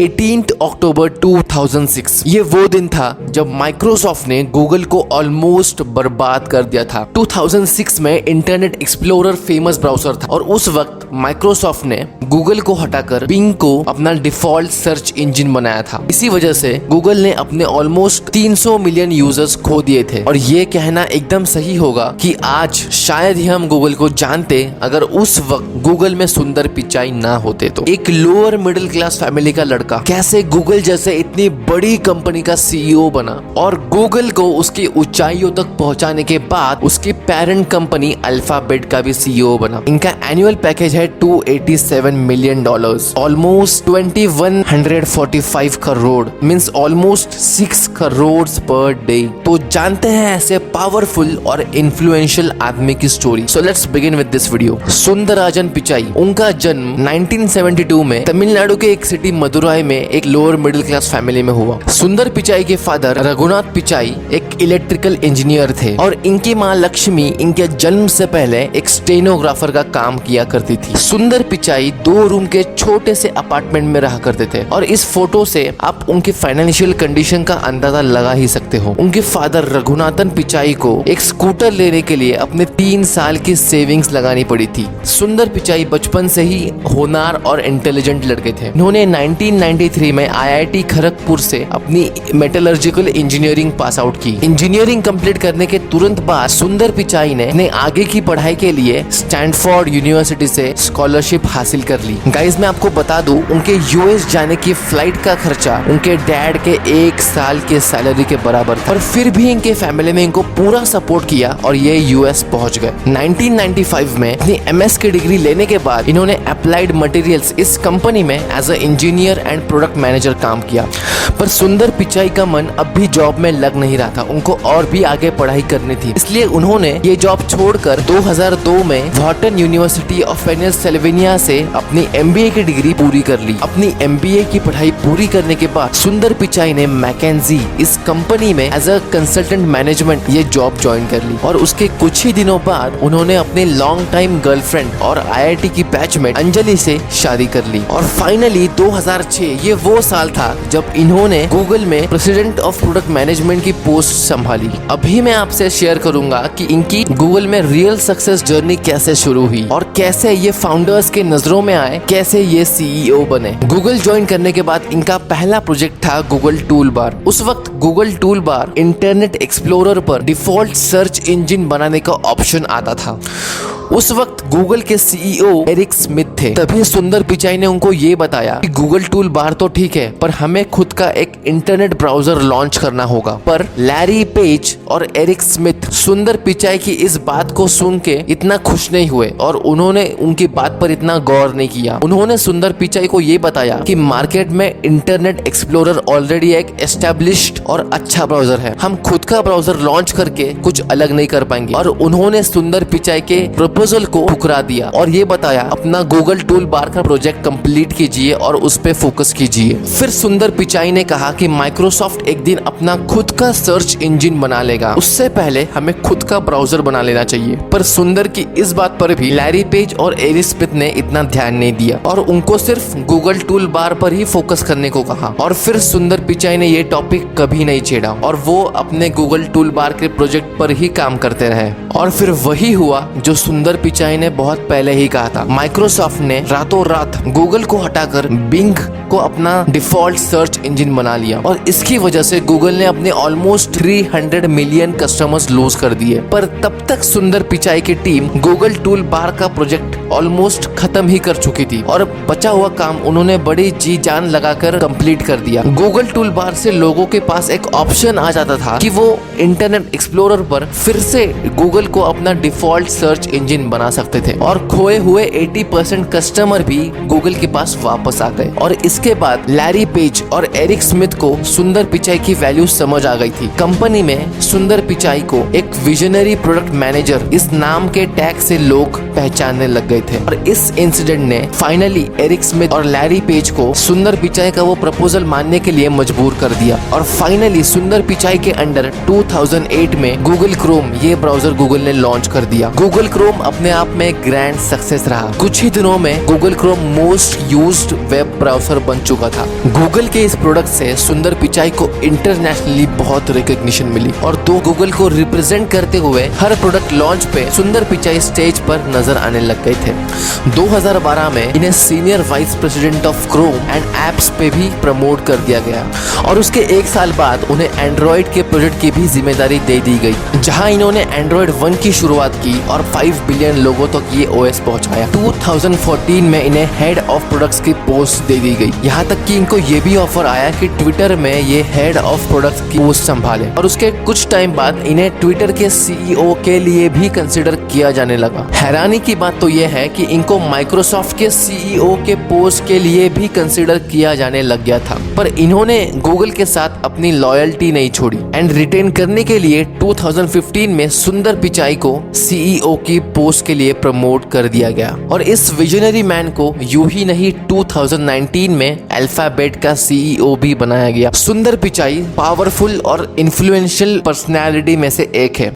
18 अक्टूबर 2006 ये वो दिन था जब माइक्रोसॉफ्ट ने गूगल को ऑलमोस्ट बर्बाद कर दिया था। 2006 में इंटरनेट एक्सप्लोरर फेमस ब्राउजर था और उस वक्त माइक्रोसॉफ्ट ने गूगल को हटाकर बिंग को अपना डिफॉल्ट सर्च इंजन बनाया था। इसी वजह से गूगल ने अपने ऑलमोस्ट 300 मिलियन यूजर्स खो दिए थे और ये कहना एकदम सही होगा कि आज शायद ही हम गूगल को जानते अगर उस वक्त गूगल में सुंदर पिचाई ना होते तो। एक लोअर मिडिल क्लास फैमिली का लड़का कैसे गूगल जैसे इतनी बड़ी कंपनी का सीईओ बना और गूगल को उसकी ऊंचाइयों तक पहुंचाने के बाद उसकी पेरेंट कंपनी अल्फाबेट का भी सीईओ बना। इनका एनुअल पैकेज है $287 million, almost 2145 crore, means almost 6 crore per day. तो जानते हैं ऐसे पावरफुल और इन्फ्लुएंशियल आदमी की story. So let's begin with this video. Sundararajan Pichai, उनका जन्म 1972 में तमिलनाडु के एक सिटी मदुराई में एक लोअर मिडिल क्लास फैमिली में हुआ। सुंदर पिचाई के फादर रघुनाथ पिचाई एक इलेक्ट्रिकल इंजीनियर थे और इनकी माँ लक्ष्मी इनके जन्म से पहले एक स्टेनोग्राफर का काम किया करती थी। सुंदर पिचाई 2 रूम के छोटे से अपार्टमेंट में रहा करते थे और इस फोटो से आप उनकी फाइनेंशियल कंडीशन का अंदाजा लगा ही सकते हो। उनके फादर रघुनाथन पिचाई को एक स्कूटर लेने के लिए अपने 3 साल की सेविंग्स लगानी पड़ी थी। सुंदर पिचाई बचपन से ही होनहार और इंटेलिजेंट लड़के थे। उन्होंने 1993 में IIT खड़गपुर से अपनी मेटलर्जिकल इंजीनियरिंग पास आउट की। इंजीनियरिंग कंप्लीट करने के तुरंत बाद सुंदर पिचाई ने अपने आगे की पढ़ाई के लिए स्टैनफोर्ड यूनिवर्सिटी से स्कॉलरशिप हासिल कर ली। गाइस मैं आपको बता दूं, उनके यूएस जाने की फ्लाइट का खर्चा उनके डैड के 1 साल के सैलरी के बराबर था और फिर भी इनके फैमिली ने इनको पूरा सपोर्ट किया और ये यूएस पहुंच गए। 1995 में अपनी MS की डिग्री लेने के बाद इन्होंने अप्लाइड मटेरियल्स इस कंपनी में as a engineer and product manager काम किया। पर सुंदर पिचाई का मन अब भी जॉब में लग नहीं रहा था, उनको और भी आगे पढ़ाई करनी थी। इसलिए उन्होंने ये जॉब छोड़कर 2002 में वॉर्टन यूनिवर्सिटी ऑफ पेनिसिल्वेनिया से अपनी MBA की डिग्री पूरी कर ली। अपनी MBA की पढ़ाई पूरी करने के बाद सुंदर पिचाई ने मैकेंजी इस कंपनी में एज अ कंसल्टेंट मैनेजमेंट ये जॉब ज्वाइन कर ली और उसके कुछ ही दिनों बाद उन्होंने अपने लॉन्ग टाइम गर्लफ्रेंड और IIT की बैचमेट अंजलि से शादी कर ली। और फाइनली 2006 ये वो साल था जब इन्होंने गूगल में प्रेसिडेंट ऑफ प्रोडक्ट मैनेजमेंट की पोस्ट संभाली। अभी मैं आपसे शेयर करूंगा कि इनकी गूगल में रियल सक्सेस जर्नी कैसे शुरू हुई और कैसे ये फाउंडर्स के नजरों में आए, कैसे ये CEO बने। गूगल ज्वाइन करने के बाद इनका पहला प्रोजेक्ट था गूगल टूल बार। उस वक्त Google tool bar internet explorer पर डिफॉल्ट सर्च इंजन बनाने का ऑप्शन आता था। उस वक्त गूगल के CEO एरिक स्मिथ थे। तभी सुंदर पिचाई ने उनको ये बताया कि गूगल टूल बार तो ठीक है पर हमें खुद का एक इंटरनेट ब्राउजर लॉन्च करना होगा। पर लैरी पेज और एरिक स्मिथ सुंदर पिचाई की इस बात को सुन के इतना खुश नहीं हुए और उन्होंने उनकी बात पर इतना गौर नहीं किया। उन्होंने सुंदर पिचाई को ये बताया कि मार्केट में इंटरनेट एक्सप्लोरर ऑलरेडी एक एस्टेब्लिश्ड और अच्छा ब्राउजर है, हम खुद का ब्राउजर लॉन्च करके कुछ अलग नहीं कर पाएंगे। और उन्होंने सुंदर पिचाई के प्रपोजल को ठुकरा दिया और ये बताया अपना गूगल टूल बार का प्रोजेक्ट कंप्लीट कीजिए और उस पे फोकस कीजिए। फिर सुंदर पिचाई ने कहा कि माइक्रोसॉफ्ट एक दिन अपना खुद का सर्च इंजन बना लेगा, उससे पहले हमें खुद का ब्राउजर बना लेना चाहिए। पर सुंदर की इस बात पर भी लैरी पेज और एरिक स्मिथ ने इतना ध्यान नहीं दिया और उनको सिर्फ गूगल टूल बार पर ही फोकस करने को कहा। और फिर सुंदर पिचाई ने ये टॉपिक कभी नहीं छेड़ा और वो अपने गूगल टूल बार के प्रोजेक्ट पर ही काम करते रहे। और फिर वही हुआ जो सुंदर पिचाई ने बहुत पहले ही कहा था। माइक्रोसॉफ्ट ने रातों रात गूगल को हटाकर बिंग को अपना डिफॉल्ट सर्च इंजन बना लिया और इसकी वजह से गूगल ने अपने ऑलमोस्ट 300 मिलियन कस्टमर्स लूज कर दिए। पर तब तक सुंदर पिचाई की टीम गूगल टूल बार का प्रोजेक्ट ऑलमोस्ट खत्म ही कर चुकी थी और बचा हुआ काम उन्होंने बड़ी जी जान लगाकर कंप्लीट कर दिया। गूगल टूल बार से लोगों के पास एक ऑप्शन आ जाता था कि वो इंटरनेट एक्सप्लोरर पर फिर से गूगल को अपना डिफॉल्ट सर्च इंजन बना सकते थे और खोए हुए 80% कस्टमर भी गूगल के पास वापस आ गए। और इसके बाद लैरी पेज और एरिक स्मिथ को सुंदर पिचाई की वैल्यू समझ आ गई थी। कंपनी में सुंदर पिचाई को एक विजनरी प्रोडक्ट मैनेजर इस नाम के टैग से लोग पहचानने लग गए थे। और इस इंसिडेंट ने फाइनली एरिक स्मिथ और लैरी पेज को सुंदर पिचाई का वो प्रपोजल मानने के लिए मजबूर कर दिया। और फाइनली सुंदर पिचाई के अंडर 2008 में गूगल क्रोम ये ब्राउजर गूगल ने लॉन्च कर दिया। गूगल क्रोम अपने आप में एक ग्रैंड सक्सेस रहा। कुछ ही दिनों में Google Chrome most used web browser बन चुका था। गूगल के इस प्रोडक्ट से सुंदर पिचाई को इंटरनेशनली बहुत रिकॉग्निशन मिली और तो गूगल को रिप्रेजेंट करते हुए हर प्रोडक्ट लॉन्च पे सुंदर पिचाई स्टेज पर नजर आने लग गए थे। 2012 में इन्हें senior vice president of Chrome and apps पे भी प्रमोट कर दिया गया और उसके एक साल बाद उन्हें एंड्रॉइड के प्रोजेक्ट की भी जिम्मेदारी दे दी गई, जहां इन्होंने एंड्रॉइड 1 की शुरुआत की और 5 बिलियन लोगों तक ये ओएस पहुंचाया। 2014 में इन्हें हेड ऑफ प्रोडक्ट्स की पोस्ट दे दी गई, यहाँ तक कि इनको ये भी ऑफर आया कि ट्विटर में ये हेड ऑफ प्रोडक्ट्स की पोस्ट संभाले। और उसके कुछ टाइम बाद इन्हें ट्विटर के सीईओ के लिए भी कंसिडर किया जाने लगा। हैरानी की बात तो यह है कि इनको माइक्रोसॉफ्ट के सीईओ के पोस्ट के लिए भी कंसिडर किया जाने लग गया था, पर इन्होंने गूगल के साथ अपनी लॉयल्टी नहीं छोड़ी एंड रिटेन करने के लिए 2015 में सुंदर पिचाई को सीईओ की पोस्ट के लिए प्रमोट कर दिया गया। और इस विजनरी मैन को यूं ही नहीं 2019 में अल्फाबेट का सीईओ भी बनाया गया। सुंदर पिचाई पावरफुल और इन्फ्लुएंशियल पर्सनैलिटी में से एक है।